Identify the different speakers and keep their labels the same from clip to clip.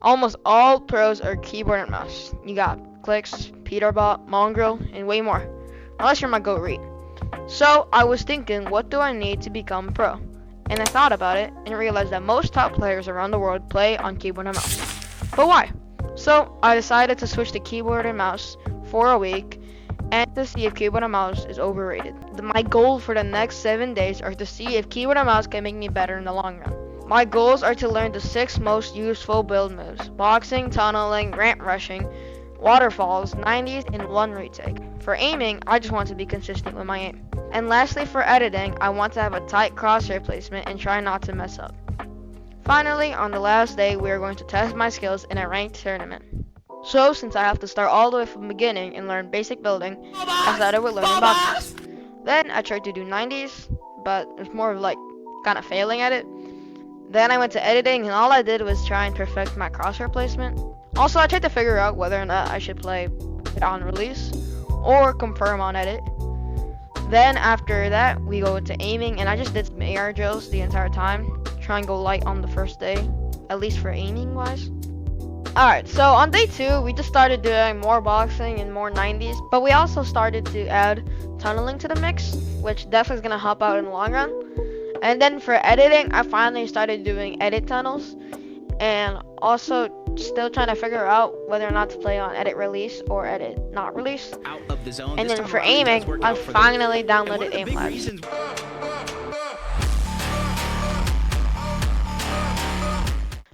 Speaker 1: Almost all pros are keyboard and mouse. You got clicks, Peterbot, Mongrel, and way more. Unless you're my goat read. So I was thinking, what do I need to become pro? And I thought about it and realized that most top players around the world play on keyboard and mouse. But why? So I decided to switch to keyboard and mouse for a week and to see if keyboard and mouse is overrated. My goal for the next 7 days are to see if keyboard and mouse can make me better in the long run. My goals are to learn the 6 most useful build moves: boxing, tunneling, ramp rushing, waterfalls, 90s, and 1 retake. For aiming, I just want to be consistent with my aim. And lastly, for editing, I want to have a tight crosshair placement and try not to mess up. Finally, on the last day, we are going to test my skills in a ranked tournament. So, since I have to start all the way from the beginning and learn basic building, I started with learning boxing. Then I tried to do 90s, but it's more of like kind of failing at it. Then I went to editing, and all I did was try and perfect my crosshair placement. Also, I tried to figure out whether or not I should play it on release or confirm on edit. Then after that, we go into aiming, and I just did some AR drills the entire time. Try and go light on the first day, at least for aiming wise. Alright, so on day 2, we just started doing more boxing and more 90s, but we also started to add tunneling to the mix, which definitely is going to help out in the long run. And then for editing, I finally started doing edit tunnels, and also still trying to figure out whether or not to play on edit release or edit not release. And then for aiming, I finally downloaded Aim Labs.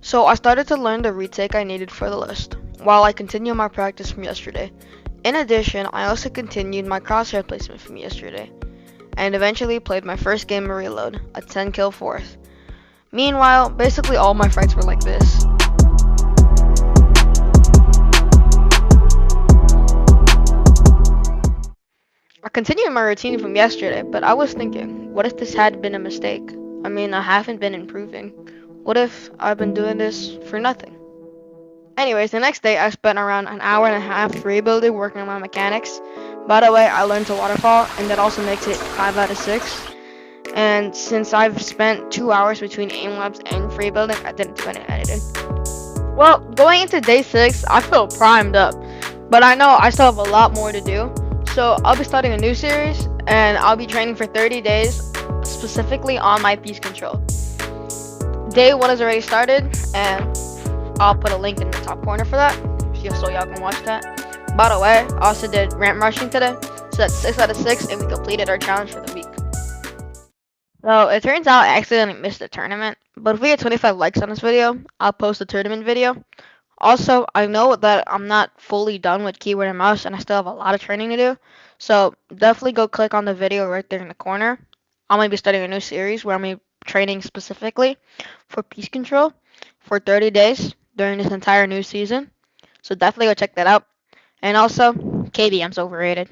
Speaker 1: So I started to learn the retake I needed for the list, while I continued my practice from yesterday. In addition, I also continued my crosshair placement from yesterday, and eventually played my first game of Reload, a 10 kill fourth. Meanwhile, basically all my fights were like this. I continued my routine from yesterday, but I was thinking, what if this had been a mistake? I mean, I haven't been improving. What if I've been doing this for nothing? Anyways, the next day I spent around an hour and a half rebuilding, working on my mechanics. By the way, I learned to waterfall, and that also makes it 5 out of 6. And since I've spent 2 hours between aim labs and free building, I didn't spend it editing. Well, going into day 6, I feel primed up, but I know I still have a lot more to do. So I'll be starting a new series, and I'll be training for 30 days, specifically on my piece control. Day 1 has already started, and I'll put a link in the top corner for that, so y'all can watch that. By the way, I also did ramp rushing today, so that's 6 out of 6, and we completed our challenge for the week. So it turns out I accidentally missed the tournament, but if we get 25 likes on this video, I'll post the tournament video. Also, I know that I'm not fully done with keyboard and mouse, and I still have a lot of training to do, so definitely go click on the video right there in the corner. I'm going to be starting a new series where I'm going to be training specifically for piece control for 30 days during this entire new season. So definitely go check that out. And also, KBM's overrated.